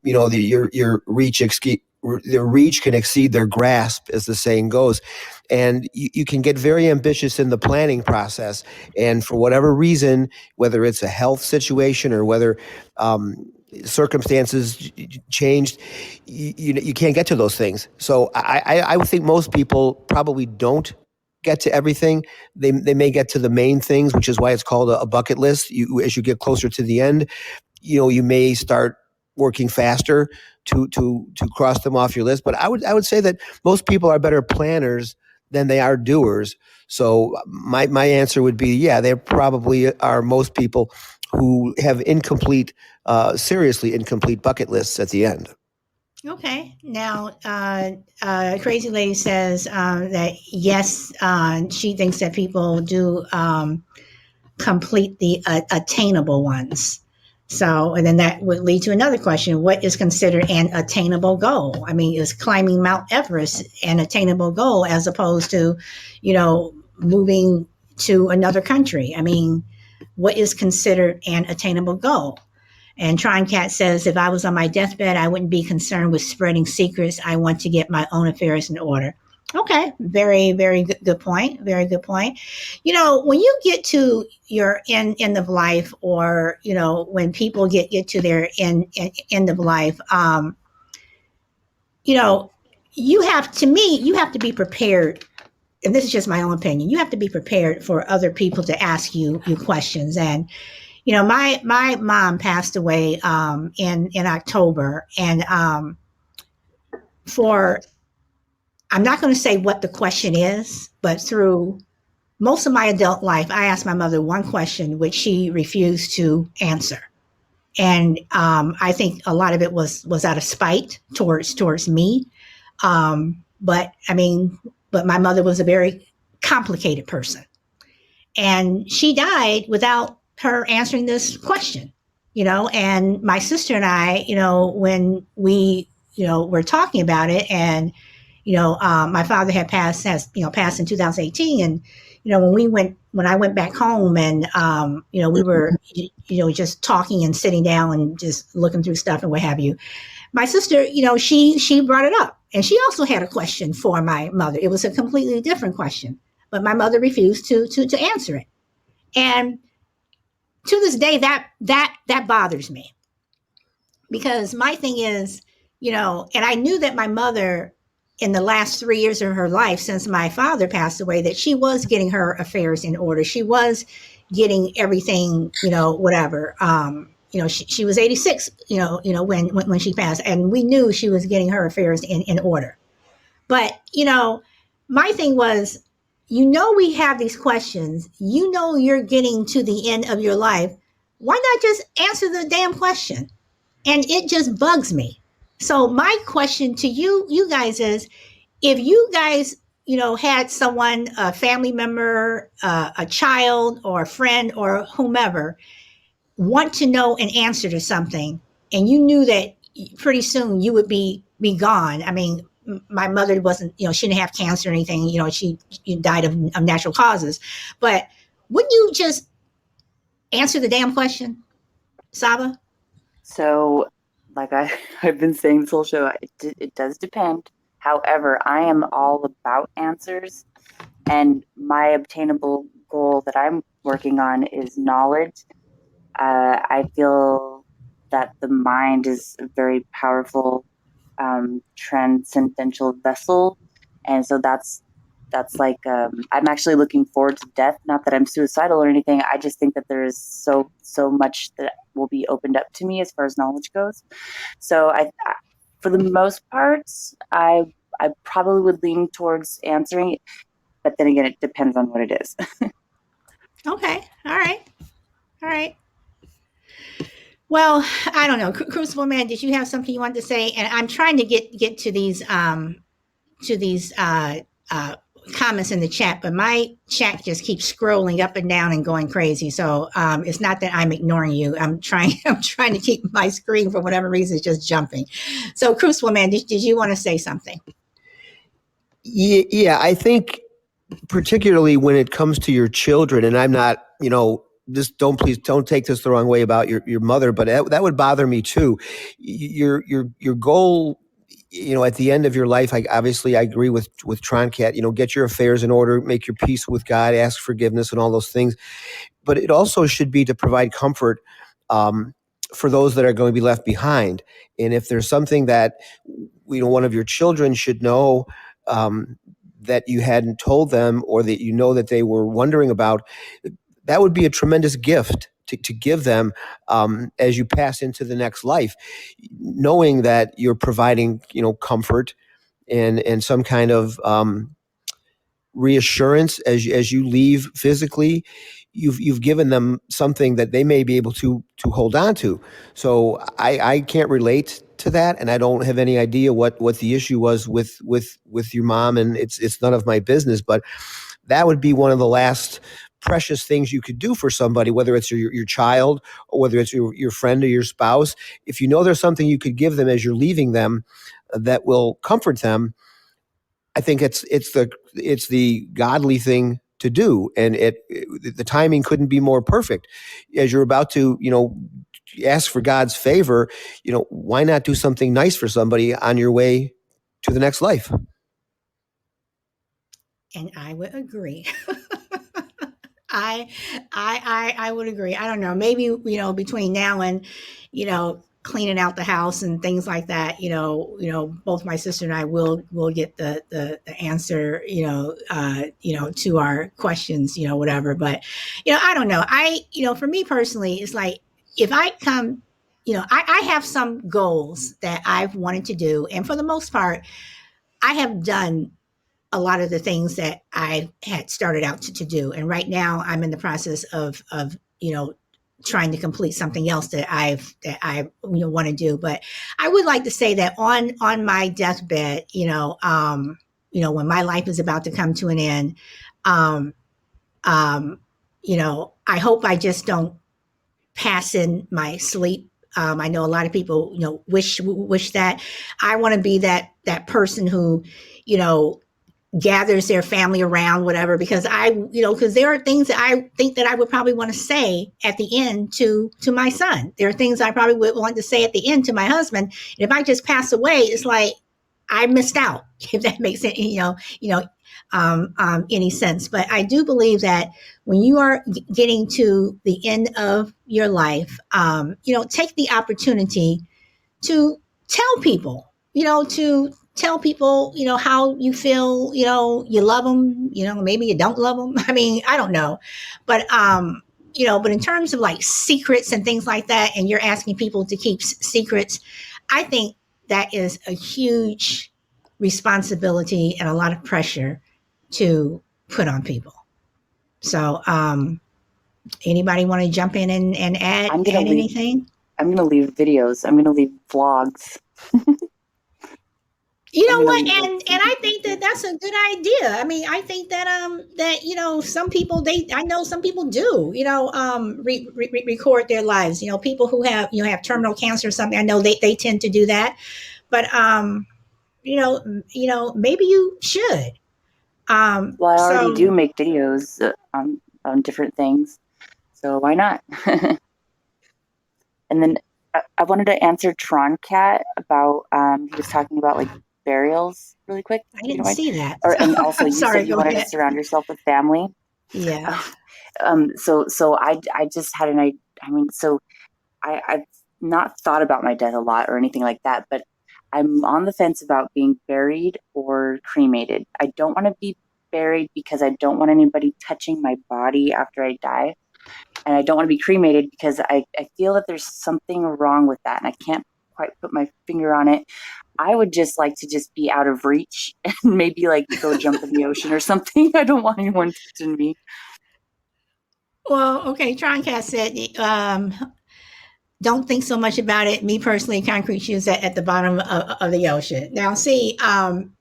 Your reach can exceed their grasp, as the saying goes. And you can get very ambitious in the planning process. And for whatever reason, whether it's a health situation or whether circumstances changed, you can't get to those things. So I would think most people probably don't get to everything. They may get to the main things, which is why it's called a bucket list. As you get closer to the end, you may start working faster to cross them off your list. But I would say that most people are better planners than they are doers. So my answer would be, yeah, there probably are most people who have seriously incomplete bucket lists at the end. Okay. Now, Crazy Lady says that yes, she thinks that people do complete the attainable ones. So, and then that would lead to another question. What is considered an attainable goal? I mean, is climbing Mount Everest an attainable goal as opposed to, moving to another country? I mean, what is considered an attainable goal? And Tron Cat says, if I was on my deathbed, I wouldn't be concerned with spreading secrets. I want to get my own affairs in order. Okay, very, very good point. Very good point. When you get to your end of life, or when people get to their end of life, you have to be prepared. And this is just my own opinion. You have to be prepared for other people to ask you questions. And my mom passed away in October, and I'm not going to say what the question is, but through most of my adult life, I asked my mother one question, which she refused to answer. And I think a lot of it was out of spite towards me. But my mother was a very complicated person. And she died without her answering this question, and my sister and I, when we, were talking about it, and, my father has passed in 2018. And, when I went back home, and, we were, just talking and sitting down and just looking through stuff and what have you, my sister, she brought it up, and she also had a question for my mother. It was a completely different question, but my mother refused to answer it. And to this day, that bothers me, because my thing is, and I knew that my mother, in the last 3 years of her life since my father passed away, that she was getting her affairs in order. She was getting everything, whatever. She was 86, when she passed, and we knew she was getting her affairs in order. But, my thing was, we have these questions, you're getting to the end of your life. Why not just answer the damn question? And it just bugs me. So my question to you guys is, if you guys, had someone, a family member, a child or a friend or whomever, want to know an answer to something, and you knew that pretty soon you would be gone. I mean, my mother wasn't, she didn't have cancer or anything, she died of natural causes. But wouldn't you just answer the damn question, Saba? So, like I've been saying this whole show, it does depend. However, I am all about answers, and my obtainable goal that I'm working on is knowledge. I feel that the mind is a very powerful, transcendental vessel, and so that's like, I'm actually looking forward to death. Not that I'm suicidal or anything. I just think that there is so much that will be opened up to me as far as knowledge goes. So I for the most part, I probably would lean towards answering, but then again, it depends on what it is. Okay. All right. Well, I don't know. Crucible Man, did you have something you wanted to say? And I'm trying to get to these comments in the chat, but my chat just keeps scrolling up and down and going crazy. So it's not that I'm ignoring you. I'm trying to keep my screen, for whatever reason, it's just jumping. So Crucible Man, did you want to say something? Yeah, I think particularly when it comes to your children, and I'm not, just please don't take this the wrong way about your mother, but that would bother me too. Your goal, at the end of your life, I agree with Troncat, get your affairs in order, make your peace with God, ask forgiveness and all those things. But it also should be to provide comfort for those that are going to be left behind. And if there's something that, one of your children should know, that you hadn't told them, or that that they were wondering about, that would be a tremendous gift to give them as you pass into the next life, knowing that you're providing comfort and some kind of reassurance as you leave physically. You've given them something that they may be able to hold on to. So I can't relate to that, and I don't have any idea what the issue was with your mom, and it's none of my business. But that would be one of the last precious things you could do for somebody, whether it's your child or whether it's your friend or your spouse. If there's something you could give them as you're leaving them that will comfort them, I think it's the godly thing to do, and the timing couldn't be more perfect. As you're about to, ask for God's favor, why not do something nice for somebody on your way to the next life? And I would agree. I would agree. I don't know. Maybe, between now and, cleaning out the house and things like that, both my sister and I will get the answer, to our questions, whatever. But, I don't know. For me personally, it's like, if I come, I have some goals that I've wanted to do. And for the most part, I have done a lot of the things that I had started out to do. And right now I'm in the process of trying to complete something else that I want to do. But I would like to say that on my deathbed, when my life is about to come to an end, I hope I just don't pass in my sleep. I know a lot of people, wish that. I want to be that person who, gathers their family around, whatever, because because there are things that I think that I would probably want to say at the end to my son. There are things I probably would want to say at the end to my husband. And if I just pass away, it's like I missed out, if that makes sense. any sense. But I do believe that when you are getting to the end of your life, take the opportunity to tell people, how you feel, you love them, maybe you don't love them. I mean, I don't know. But, but in terms of like secrets and things like that, and you're asking people to keep secrets, I think that is a huge responsibility and a lot of pressure to put on people. So, anybody want to jump in and add anything? I'm gonna leave videos. I'm gonna leave vlogs. You know what? And I think that that's a good idea. I mean, I think that some people I know some people do record their lives. People who have terminal cancer or something. I know they tend to do that, but maybe you should. Well, I already do make videos on different things, so why not? And then I wanted to answer Tron Cat about he was talking about like burials really quick. I didn't see that. And also you said you wanted to surround yourself with family. Yeah. So I just had I've not thought about my death a lot or anything like that, but I'm on the fence about being buried or cremated. I don't want to be buried because I don't want anybody touching my body after I die. And I don't want to be cremated because I feel that there's something wrong with that. And I can't quite put my finger on it. I would just like to just be out of reach and maybe like go jump in the ocean or something. I don't want anyone touching me. Well, okay. Troncat said, don't think so much about it. Me personally, concrete shoes at the bottom of the ocean. Now, see,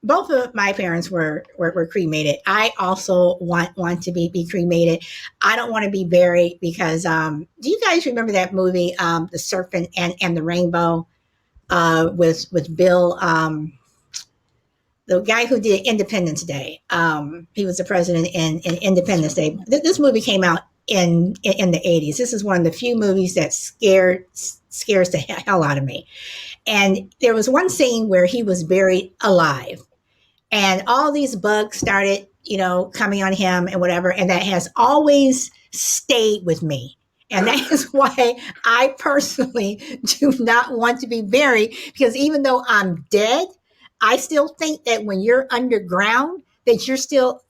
both of my parents were cremated. I also want to be cremated. I don't want to be buried because do you guys remember that movie, The Serpent and the Rainbow, with Bill, the guy who did Independence Day? He was the president in Independence Day. This movie came out in the 80s. This is one of the few movies that scares the hell out of me. And there was one scene where he was buried alive, and all these bugs started, coming on him and whatever. And that has always stayed with me. And that is why I personally do not want to be buried, because even though I'm dead, I still think that when you're underground, that you're still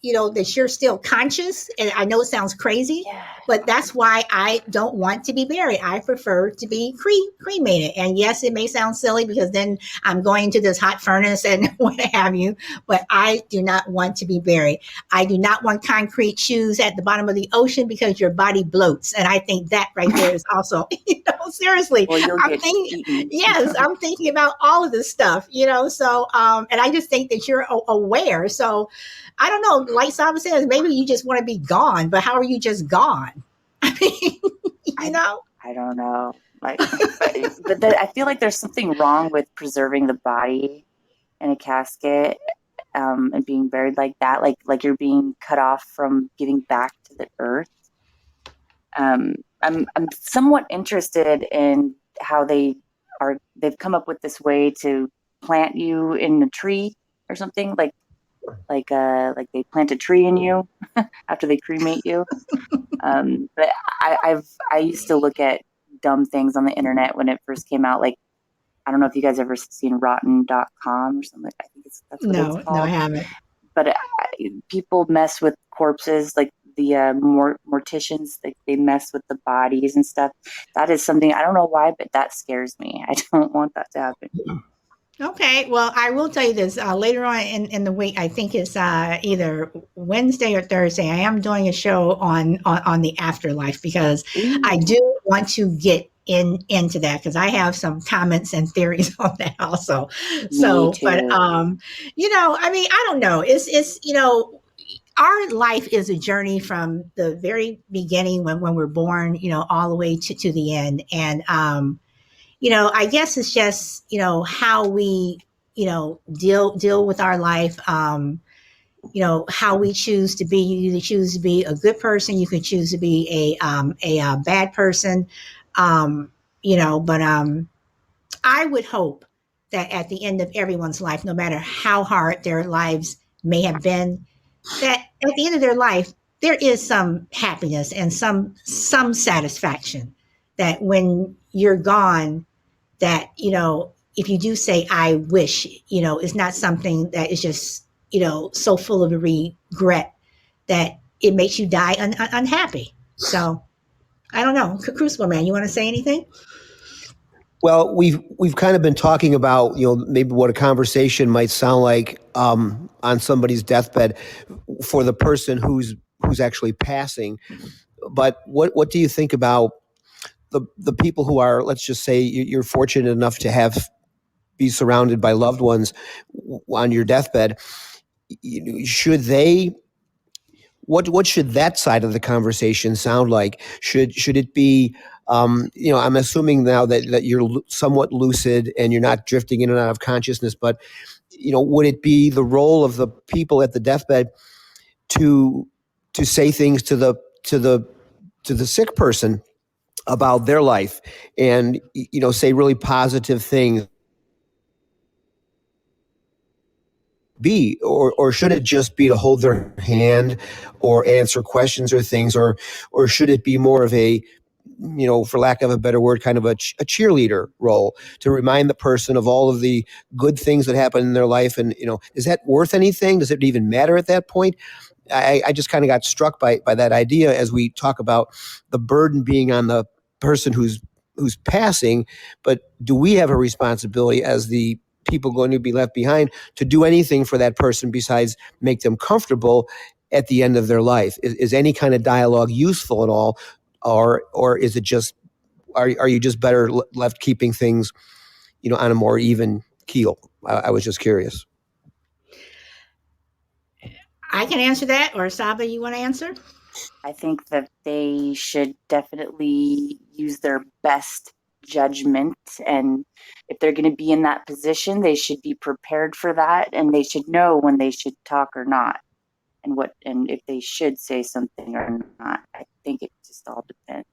conscious. And I know it sounds crazy, but that's why I don't want to be buried. I prefer to be cremated. And yes, it may sound silly because then I'm going to this hot furnace and what have you, but I do not want to be buried. I do not want concrete shoes at the bottom of the ocean because your body bloats. And I think that right there is also, seriously, well, I'm thinking about all of this stuff, so, and I just think that you're aware. So, I don't know. Like Saba says, maybe you just want to be gone, but how are you just gone? I mean, I don't know. Like, but I feel like there's something wrong with preserving the body in a casket and being buried like that, like you're being cut off from giving back to the earth. I'm somewhat interested in how they've come up with this way to plant you in a tree or something, like they plant a tree in you after they cremate you. But I used to look at dumb things on the internet when it first came out. Like, I don't know if you guys ever seen rotten.com or something. I think that's what it's called. No, I haven't. But people mess with corpses, like the morticians, they mess with the bodies and stuff. That is something, I don't know why, but that scares me. I don't want that to happen. Okay, well, I will tell you this. Later on in the week, I think it's either Wednesday or Thursday, I am doing a show on the afterlife, because I do want to get into that, because I have some comments and theories on that also. So, but I mean, I don't know. It's our life is a journey from the very beginning when we're born, all the way to the end. And I guess it's just, how we, deal with our life, how we choose to be. You either choose to be a good person, you can choose to be a bad person, but I would hope that at the end of everyone's life, no matter how hard their lives may have been, that at the end of their life, there is some happiness and some satisfaction that when you're gone, that, if you do say, I wish, it's not something that is just, so full of regret that it makes you die unhappy. So I don't know. Crucible Man, you want to say anything? Well, we've kind of been talking about maybe what a conversation might sound like on somebody's deathbed for the person who's actually passing. But what do you think about the people who are, let's just say you're fortunate enough to be surrounded by loved ones on your deathbed? Should they? What should that side of the conversation sound like? Should it be? I'm assuming now that you're somewhat lucid and you're not drifting in and out of consciousness, but would it be the role of the people at the deathbed to say things to the sick person about their life and say really positive things? Or should it just be to hold their hand or answer questions or things, or should it be more of a, for lack of a better word, kind of a cheerleader role to remind the person of all of the good things that happen in their life? And is that worth anything? Does it even matter at that point? I just kind of got struck by that idea as we talk about the burden being on the person who's passing. But do we have a responsibility as the people going to be left behind to do anything for that person besides make them comfortable at the end of their life? Is any kind of dialogue useful at all, or is it just are you just better left keeping things on a more even keel? I was just curious. I can answer that, or Saba, you want to answer? I think that they should definitely use their best judgment, and if they're going to be in that position, they should be prepared for that, and they should know when they should talk or not, and if they should say something or not. I think it just all depends.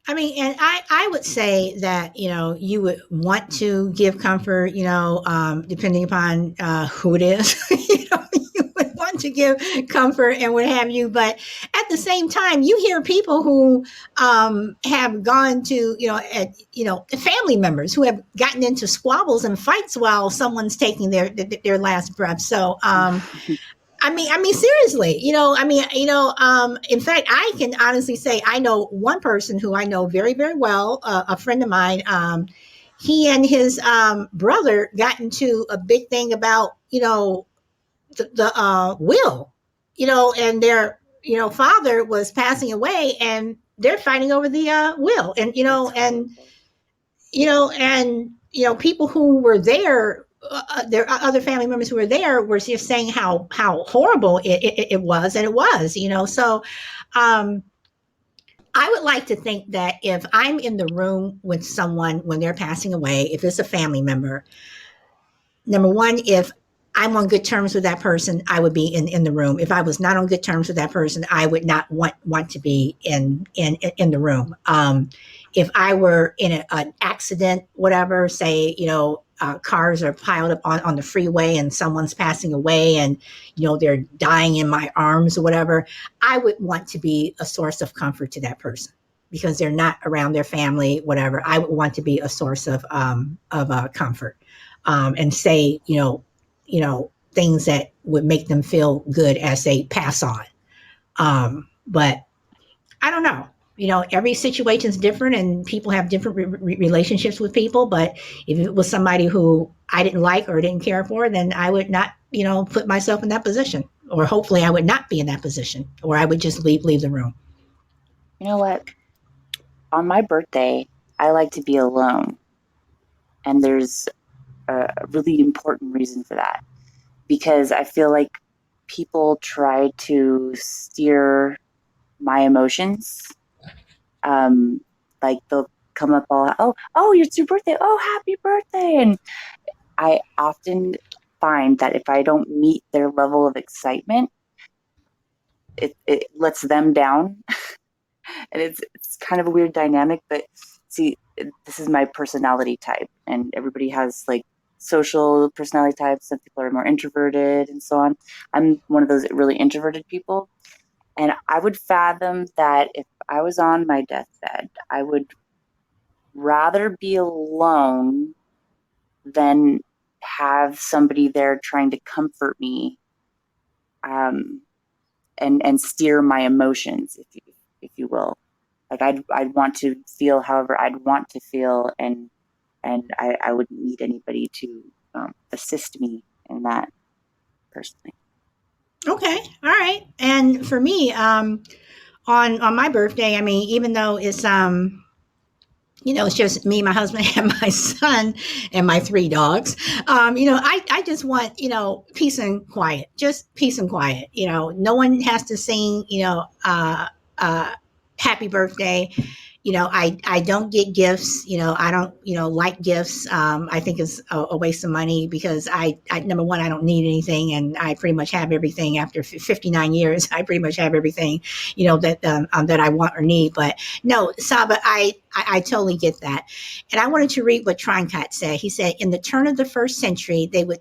I mean, and I would say that, you would want to give comfort, depending upon who it is. You would want to give comfort and what have you. But at the same time, you hear people who have gone to, family members who have gotten into squabbles and fights while someone's taking their last breath. So, I mean, seriously, in fact, I can honestly say I know one person who I know very, very well, a friend of mine. He and his brother got into a big thing about, the will, and their, father was passing away and they're fighting over the will. And, people who were there, their other family members who were there were just saying how horrible it was, and it was, So, I would like to think that if I'm in the room with someone when they're passing away, if it's a family member, number one, if I'm on good terms with that person, I would be in the room. If I was not on good terms with that person, I would not want to be in the room. If I were in an accident, whatever, say, cars are piled up on the freeway and someone's passing away and, they're dying in my arms or whatever, I would want to be a source of comfort to that person because they're not around their family, whatever. I would want to be a source of comfort and say, things that would make them feel good as they pass on. But I don't know. Every situation is different and people have different relationships with people. But if it was somebody who I didn't like or didn't care for, then I would not, put myself in that position. Or hopefully I would not be in that position, or I would just leave the room. You know what? On my birthday, I like to be alone. And there's a really important reason for that. Because I feel like people try to steer my emotions. Like they'll come up all, oh, it's your birthday. Oh, happy birthday. And I often find that if I don't meet their level of excitement, it lets them down. And it's kind of a weird dynamic, but see, this is my personality type, and everybody has like social personality types. Some people are more introverted and so on. I'm one of those really introverted people. And I would fathom that if I was on my deathbed, I would rather be alone than have somebody there trying to comfort me, um, and steer my emotions, if you will. Like I'd want to feel however I'd want to feel, and I wouldn't need anybody to assist me in that personally. Okay, all right. And for me, on my birthday, I mean, even though it's it's just me, my husband, and my son, and my three dogs. I just want, peace and quiet, just peace and quiet. No one has to sing, happy birthday. I don't get gifts. I don't, like gifts. I think it's a waste of money because I number one, I don't need anything, and I pretty much have everything after 59 years. I pretty much have everything, that I want or need. But no, Saba, I totally get that. And I wanted to read what Troncat said. He said, in the turn of the first century, they would,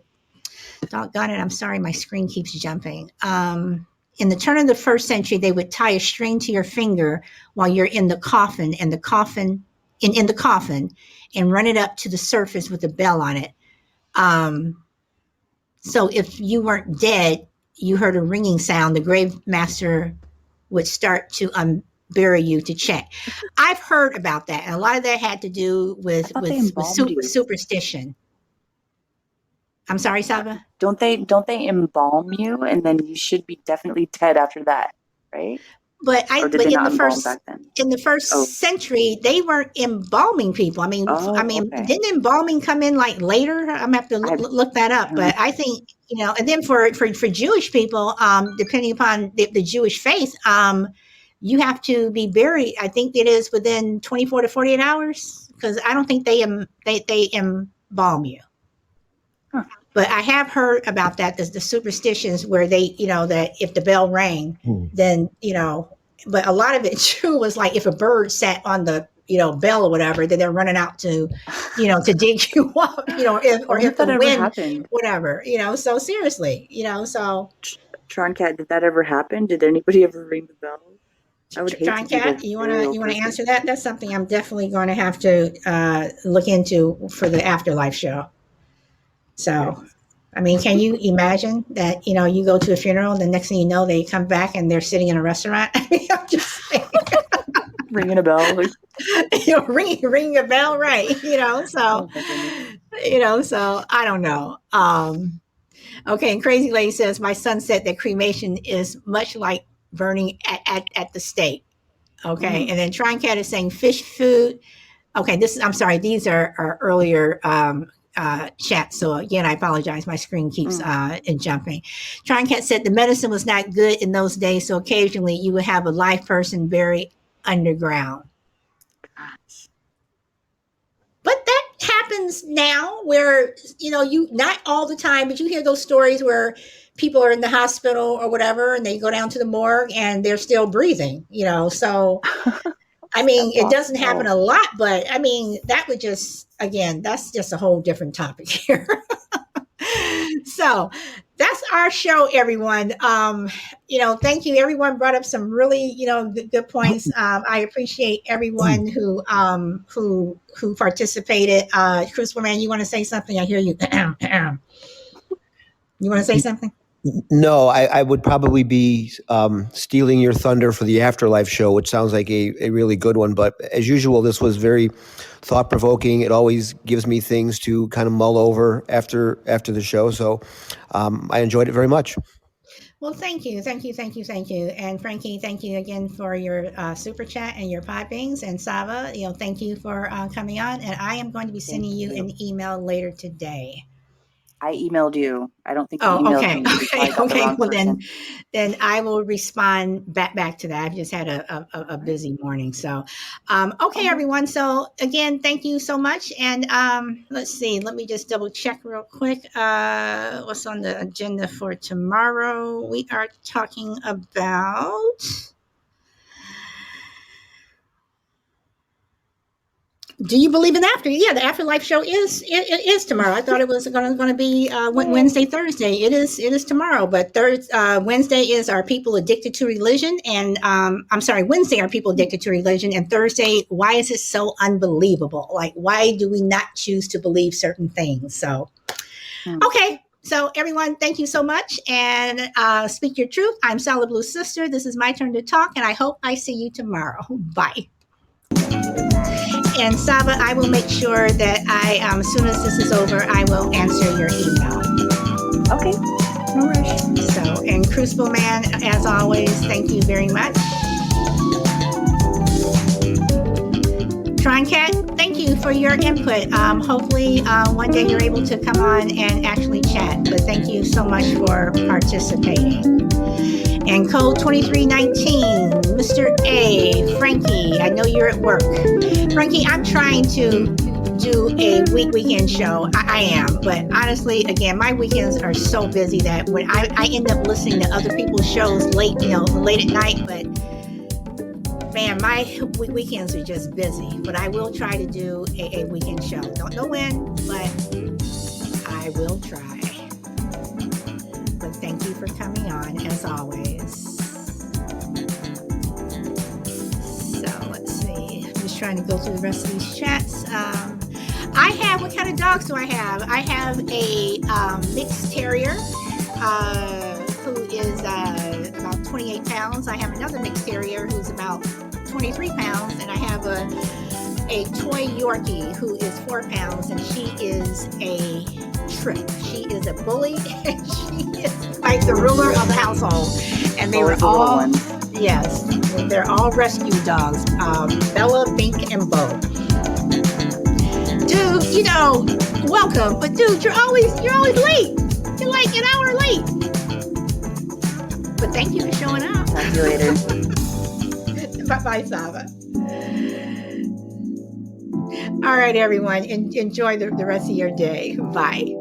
doggone it, I'm sorry, my screen keeps jumping. In the turn of the first century, they would tie a string to your finger while you're in the coffin and in the coffin and run it up to the surface with a bell on it. So if you weren't dead, you heard a ringing sound, the grave master would start to bury you to check. I've heard about that, and a lot of that had to do I thought they embalmed you. superstition. I'm sorry, Saba? Don't they embalm you, and then you should be definitely dead after that, right? But Or did they in not the embalm first back then? Oh. century, they weren't embalming people. Okay. Didn't embalming come in like later? I'm gonna have to look that up. But I think and then for Jewish people, depending upon the Jewish faith, you have to be buried. I think it is within 24 to 48 hours because I don't think they embalm you. Huh. But I have heard about that, the superstitions where they, that if the bell rang, then, but a lot of it too was like if a bird sat on the, bell or whatever, then they're running out to, to dig you up, or if the wind, happened. whatever, so seriously, so. Troncat, did that ever happen? Did anybody ever ring the bell? I would hate John to be Cat, the you burial wanna person. answer that? That's something I'm definitely going to have to look into for the afterlife show. So, Yes. I mean, can you imagine that, you go to a funeral and the next thing you know, they come back and they're sitting in a restaurant? I mean, I'm just saying. Ringing a bell. ring a bell, right? So, Oh my goodness. So I don't know. Okay. And Crazy Lady says, my son said that cremation is much like burning at the stake. Okay. And then Trying Cat is saying fish food. Okay. I'm sorry. These are earlier, chat. So again, I apologize. My screen keeps jumping. Trying Cat said the medicine was not good in those days, so occasionally you would have a live person buried underground. Gosh. But that happens now, where you not all the time, but you hear those stories where people are in the hospital or whatever, and they go down to the morgue and they're still breathing. So. I mean, it doesn't happen a lot, but I mean, that would that's just a whole different topic here. So that's our show, everyone. Thank you. Everyone brought up some really, good points. I appreciate everyone who participated. Crucible you want to say something? I hear you. You want to say something? No, I would probably be stealing your thunder for the Afterlife show, which sounds like a really good one. But as usual, this was very thought-provoking. It always gives me things to kind of mull over after the show. So I enjoyed it very much. Well, thank you. And Frankie, thank you again for your super chat and your pipings. And Saba, thank you for coming on. And I am going to be sending you an email later today. I emailed you. I don't think you emailed me. Okay. Well, then I will respond back to that. I've just had a busy morning. So, okay, everyone. So again, thank you so much. And let's see. Let me just double check real quick. What's on the agenda for tomorrow? We are talking about. Do you believe in after? Yeah, the afterlife show is tomorrow. I thought it was going to be Wednesday, Thursday. It is tomorrow. But Wednesday is Are People Addicted to Religion? And I'm sorry, Wednesday Are People Addicted to Religion? And Thursday, Why Is It So Unbelievable? Like, why do we not choose to believe certain things? So, okay. So everyone, thank you so much. And speak your truth. I'm Solid Blue Sister. This is my turn to talk, and I hope I see you tomorrow. Bye. And Saba, I will make sure that as soon as this is over, I will answer your email. Okay, no rush. So, and Crucible Man, as always, thank you very much. Tron Cat, thank you for your input. Hopefully, one day you're able to come on and actually chat. But thank you so much for participating. And code 2319, Mr. A, Frankie, I know you're at work. Frankie, I'm trying to do a weekend show. I am, but honestly, again, my weekends are so busy that when I end up listening to other people's shows late at night, but man, my weekends are just busy. But I will try to do a weekend show. Don't know when, but I will try. But thank you for coming on, as always. So let's see. I'm just trying to go through the rest of these chats. What kind of dogs do I have? I have a mixed terrier who is about 28 pounds. I have another mixed terrier who's about 23 pounds. And I have a toy Yorkie who is 4 pounds, and she is a trip. She is a bully, and she is like the ruler of the household. And they were all, yes, they're all rescue dogs. Bella, Bink, and Bo. Dude, welcome. But dude, you're always late. You're like an hour late. But thank you for showing up. Talk to you later. Bye, Saba. All right, everyone. Enjoy the rest of your day. Bye.